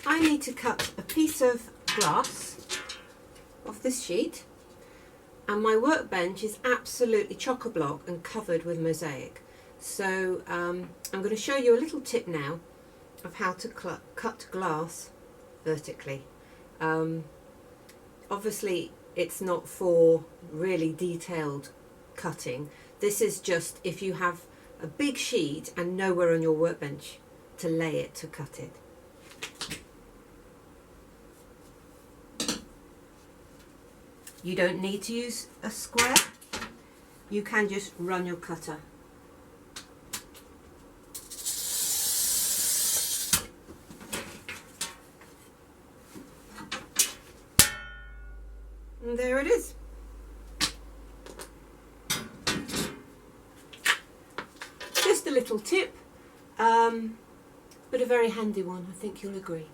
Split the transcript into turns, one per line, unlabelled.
I need to cut a piece of glass off this sheet, and my workbench is absolutely chock-a-block and covered with mosaic. So I'm going to show you a little tip now of how to cut glass vertically. Obviously it's not for really detailed cutting. This is just if you have a big sheet and nowhere on your workbench to lay it to cut it. You don't need to use a square. You can just run your cutter. And there it is. Just a little tip, but a very handy one, I think you'll agree.